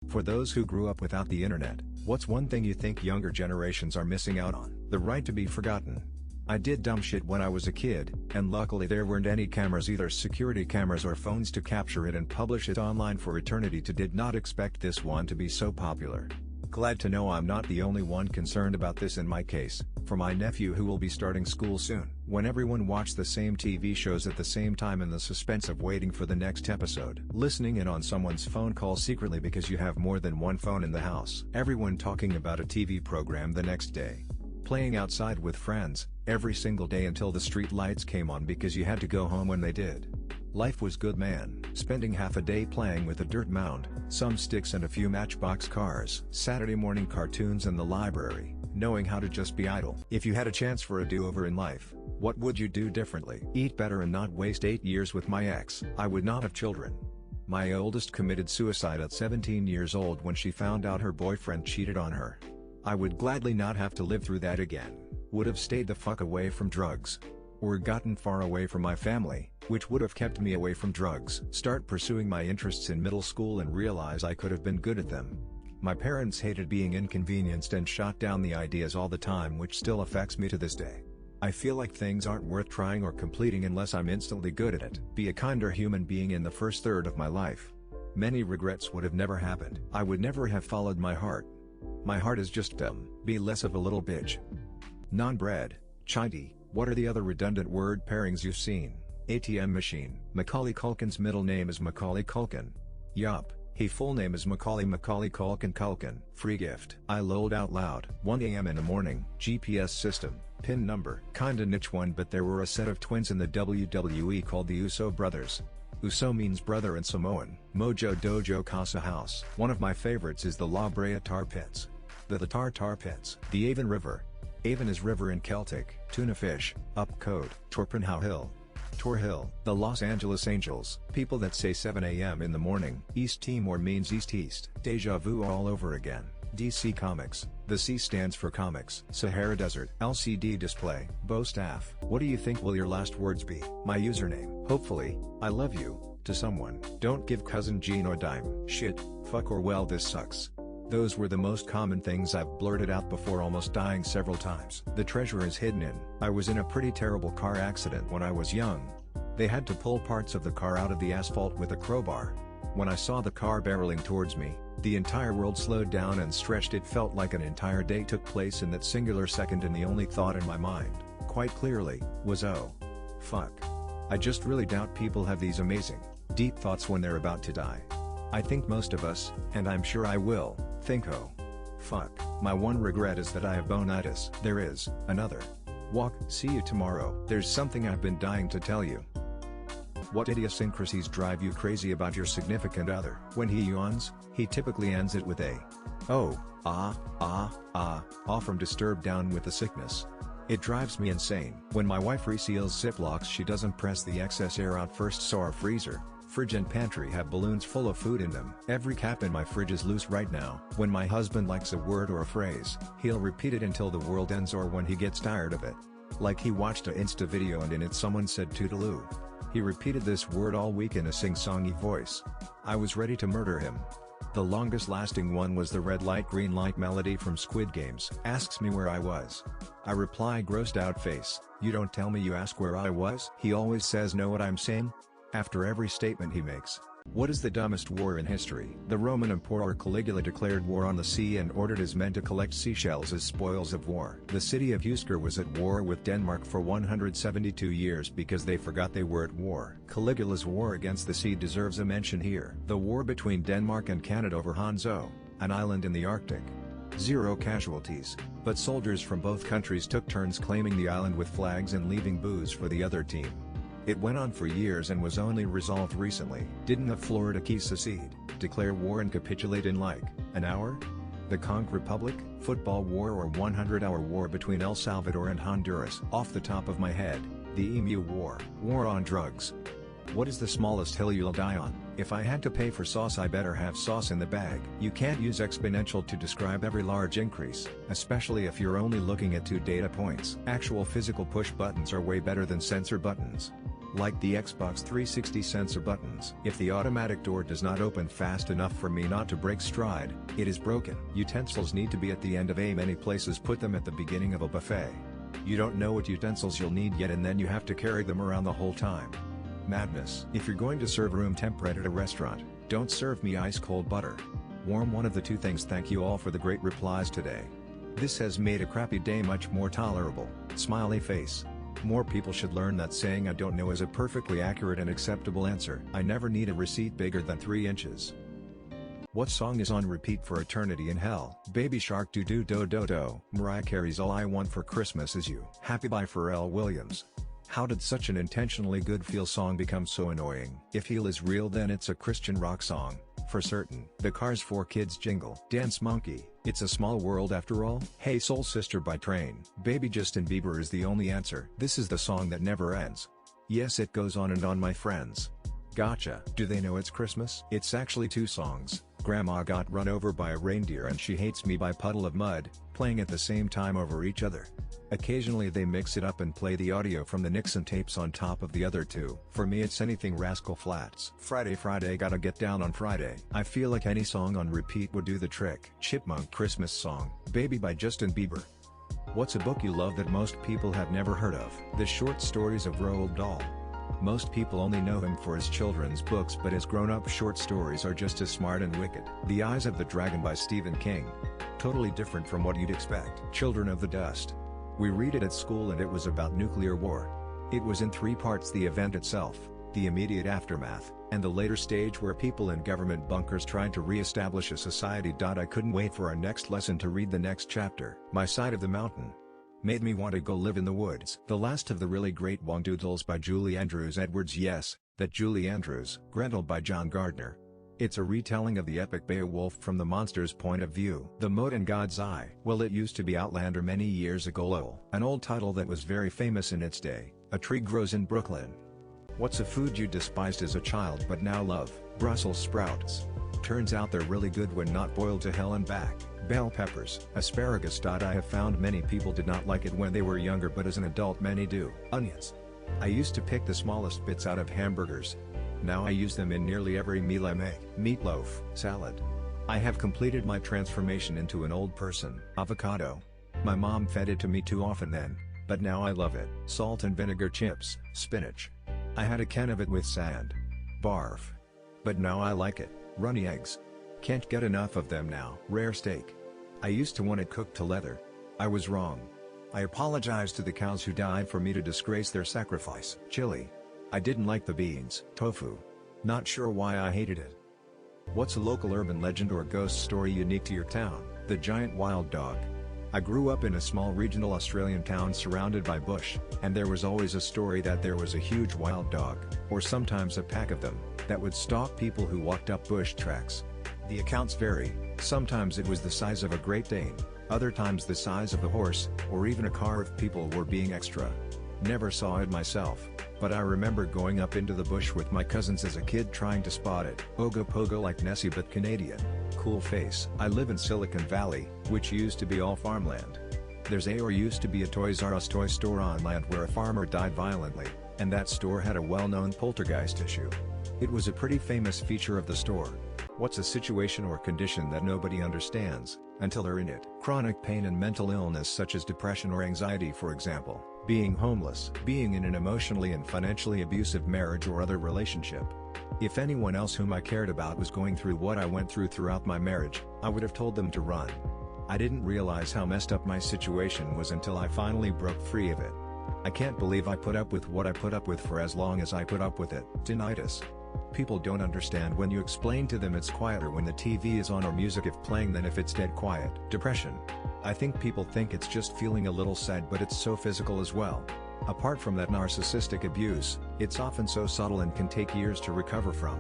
For those who grew up without the internet, what's one thing you think younger generations are missing out on? The right to be forgotten. I did dumb shit when I was a kid, and luckily there weren't any cameras, either security cameras or phones, to capture it and publish it online for eternity. Did not expect this one to be so popular. Glad to know I'm not the only one concerned about this in my case, for my nephew who will be starting school soon. When everyone watched the same TV shows at the same time in the suspense of waiting for the next episode. Listening in on someone's phone call secretly because you have more than one phone in the house. Everyone talking about a TV program the next day. Playing outside with friends, every single day until the street lights came on because you had to go home when they did. Life was good, man. Spending half a day playing with a dirt mound, some sticks and a few matchbox cars. Saturday morning cartoons in the library, knowing how to just be idle. If you had a chance for a do-over in life, what would you do differently? Eat better and not waste 8 years with my ex. I would not have children. My oldest committed suicide at 17 years old when she found out her boyfriend cheated on her. I would gladly not have to live through that again. Would have stayed the fuck away from drugs. Or gotten far away from my family, which would have kept me away from drugs. Start pursuing my interests in middle school and realize I could have been good at them. My parents hated being inconvenienced and shot down the ideas all the time, which still affects me to this day. I feel like things aren't worth trying or completing unless I'm instantly good at it. Be a kinder human being in the first third of my life. Many regrets would have never happened. I would never have followed my heart. My heart is just dumb. Be less of a little bitch. Non-bread, chidi. What are the other redundant word pairings you've seen? ATM machine. Macaulay Culkin's middle name is Macaulay Culkin. Yup, his full name is Macaulay Culkin Culkin. Free gift. I lolled out loud. 1 a.m. in the morning. GPS system. Pin number. Kinda niche one, but there were a set of twins in the WWE called the Uso brothers. Uso means brother in Samoan. Mojo Dojo Casa House. One of my favorites is the La Brea Tar Pits. The Tar Pits. The Avon River. Avon is river in Celtic. Tuna fish. Up code. Torpenhow Hill. Tor Hill. The Los Angeles Angels. People that say 7 a.m. in the morning. East Timor means east. Deja vu all over again. DC Comics. The C stands for comics. Sahara Desert. LCD display. Bo staff. What do you think will your last words be? My username. Hopefully, I love you, to someone. Don't give cousin Gene or dime. Shit, fuck or well this sucks. Those were the most common things I've blurted out before almost dying several times. The treasure is hidden in. I was in a pretty terrible car accident when I was young. They had to pull parts of the car out of the asphalt with a crowbar. When I saw the car barreling towards me, the entire world slowed down and stretched. It felt like an entire day took place in that singular second, and the only thought in my mind, quite clearly, was oh. Fuck. I just really doubt people have these amazing, deep thoughts when they're about to die. I think most of us, and I'm sure I will, think oh. Fuck. My one regret is that I have bonitis. There is another. Walk. See you tomorrow. There's something I've been dying to tell you. What idiosyncrasies drive you crazy about your significant other? When he yawns, he typically ends it with a oh, from disturbed down with the sickness. It drives me insane. When my wife reseals Ziplocs, she doesn't press the excess air out first, so our freezer, fridge and pantry have balloons full of food in them. Every cap in my fridge is loose right now. When my husband likes a word or a phrase, he'll repeat it until the world ends or when he gets tired of it. Like he watched a Insta video and in it someone said toodaloo. He repeated this word all week in a sing-songy voice. I was ready to murder him. The longest lasting one was the red light green light melody from Squid Games. Asks me where I was. I reply grossed out face. You don't tell me, you ask where I was? He always says know what I'm saying? After every statement he makes. What is the dumbest war in history? The Roman Emperor Caligula declared war on the sea and ordered his men to collect seashells as spoils of war. The city of Husker was at war with Denmark for 172 years because they forgot they were at war. Caligula's war against the sea deserves a mention here. The war between Denmark and Canada over Hanzo, an island in the Arctic. 0 casualties, but soldiers from both countries took turns claiming the island with flags and leaving booze for the other team. It went on for years and was only resolved recently. Didn't the Florida Keys secede, declare war and capitulate in like an hour? The Conch Republic, football war or 100-hour war between El Salvador and Honduras? Off the top of my head, the Emu War. War on drugs. What is the smallest hill you'll die on? If I had to pay for sauce, I better have sauce in the bag. You can't use exponential to describe every large increase, especially if you're only looking at 2 data points. Actual physical push buttons are way better than sensor buttons. Like the Xbox 360 sensor buttons. If the automatic door does not open fast enough for me not to break stride, it is broken. Utensils need to be at the end of many places put them at the beginning of a buffet. You don't know what utensils you'll need yet and then you have to carry them around the whole time. Madness. If you're going to serve room temp bread at a restaurant, don't serve me ice cold butter. Warm one of the two things. Thank you all for the great replies today. This has made a crappy day much more tolerable. Smiley face. More people should learn that saying I don't know is a perfectly accurate and acceptable answer. I never need a receipt bigger than 3 inches. What song is on repeat for eternity in hell? Baby Shark Do Do Do Do Do. Mariah Carey's All I Want for Christmas Is You. Happy by Pharrell Williams. How did such an intentionally good feel song become so annoying? If Heal is real then it's a Christian rock song. For certain. The Cars 4 Kids jingle. Dance Monkey, It's a Small World After All. Hey Soul Sister by Train. Baby Justin Bieber is the only answer. This is the song that never ends. Yes, it goes on and on, my friends. Gotcha. Do they know it's Christmas? It's actually 2 songs. Grandma Got Run Over by a Reindeer and She Hates Me by Puddle of Mud, playing at the same time over each other. Occasionally they mix it up and play the audio from the Nixon tapes on top of the other 2. For me it's anything Rascal Flatts. Friday Friday Gotta Get Down on Friday. I feel like any song on repeat would do the trick. Chipmunk Christmas Song, Baby by Justin Bieber. What's a book you love that most people have never heard of? The Short Stories of Roald Dahl. Most people only know him for his children's books, but his grown-up short stories are just as smart and wicked. The Eyes of the Dragon by Stephen King. Totally different from what you'd expect. Children of the Dust. We read it at school and it was about nuclear war. It was in 3 parts: the event itself, the immediate aftermath, and the later stage where people in government bunkers tried to re-establish a society. I couldn't wait for our next lesson to read the next chapter. My Side of the Mountain. Made me want to go live in the woods. The Last of the Really Great Wondoodles by Julie Andrews Edwards. Yes, that Julie Andrews. Gretel by John Gardner. It's a retelling of the epic Beowulf from the monster's point of view. The Moat in God's Eye. Well, it used to be Outlander many years ago. Lol. An old title that was very famous in its day. A Tree Grows in Brooklyn. What's a food you despised as a child but now love? Brussels sprouts. Turns out they're really good when not boiled to hell and back. Bell peppers. Asparagus. I have found many people did not like it when they were younger, but as an adult many do. Onions. I used to pick the smallest bits out of hamburgers. Now I use them in nearly every meal I make. Meatloaf. Salad. I have completed my transformation into an old person. Avocado. My mom fed it to me too often then, but now I love it. Salt and vinegar chips. Spinach. I had a can of it with sand. Barf. But now I like it. Runny eggs. Can't get enough of them now. Rare steak. I used to want it cooked to leather. I was wrong. I apologize to the cows who died for me to disgrace their sacrifice. Chili. I didn't like the beans. Tofu. Not sure why I hated it. What's a local urban legend or ghost story unique to your town? The giant wild dog. I grew up in a small regional Australian town surrounded by bush, and there was always a story that there was a huge wild dog, or sometimes a pack of them, that would stalk people who walked up bush tracks. The accounts vary. Sometimes it was the size of a Great Dane, other times the size of a horse, or even a car if people were being extra. Never saw it myself, but I remember going up into the bush with my cousins as a kid trying to spot it. Ogopogo like Nessie but Canadian. Cool face. I live in Silicon Valley, which used to be all farmland. There's used to be a Toys R Us toy store on land where a farmer died violently, and that store had a well-known poltergeist issue. It was a pretty famous feature of the store. What's a situation or condition that nobody understands, until they're in it? Chronic pain and mental illness such as depression or anxiety, for example. Being homeless. Being in an emotionally and financially abusive marriage or other relationship. If anyone else whom I cared about was going through what I went through throughout my marriage, I would have told them to run. I didn't realize how messed up my situation was until I finally broke free of it. I can't believe I put up with what I put up with for as long as I put up with it. Tinnitus. People don't understand when you explain to them it's quieter when the TV is on or music if playing than if it's dead quiet. Depression. I think people think it's just feeling a little sad, but it's so physical as well. Apart from that narcissistic abuse, it's often so subtle and can take years to recover from.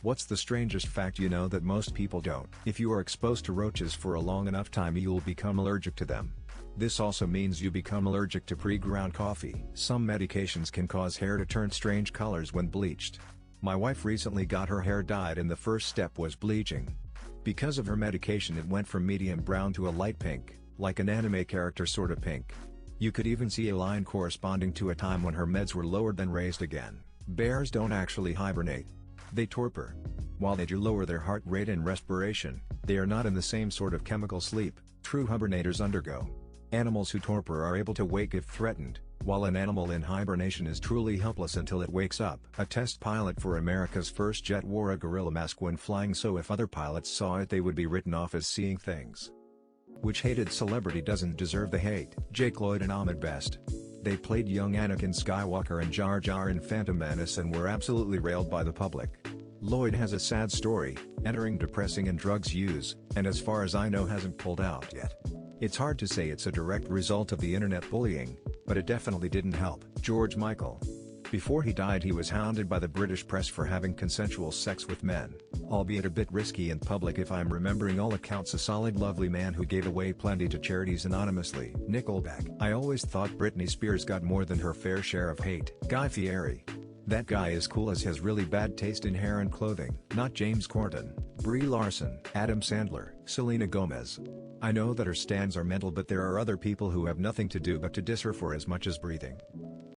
What's the strangest fact you know that most people don't? If you are exposed to roaches for a long enough time, you'll become allergic to them. This also means you become allergic to pre-ground coffee. Some medications can cause hair to turn strange colors when bleached. My wife recently got her hair dyed and the first step was bleaching. Because of her medication, it went from medium brown to a light pink, like an anime character sort of pink. You could even see a line corresponding to a time when her meds were lowered then raised again. Bears don't actually hibernate. They torpor. While they do lower their heart rate and respiration, they are not in the same sort of chemical sleep true hibernators undergo. Animals who torpor are able to wake if threatened, while an animal in hibernation is truly helpless until it wakes up. A test pilot for America's first jet wore a gorilla mask when flying, so if other pilots saw it they would be written off as seeing things. Which hated celebrity doesn't deserve the hate? Jake Lloyd and Ahmed Best. They played young Anakin Skywalker and Jar Jar in Phantom Menace and were absolutely railed by the public. Lloyd has a sad story, entering depressing and drugs use, and as far as I know hasn't pulled out yet. It's hard to say it's a direct result of the internet bullying, but it definitely didn't help. George Michael. Before he died he was hounded by the British press for having consensual sex with men, albeit a bit risky in public if I'm remembering all accounts. A solid lovely man who gave away plenty to charities anonymously. Nickelback. I always thought Britney Spears got more than her fair share of hate. Guy Fieri. That guy is cool as has really bad taste in hair and clothing. Not James Corden. Brie Larson. Adam Sandler. Selena Gomez. I know that her stands are mental, but there are other people who have nothing to do but to diss her for as much as breathing.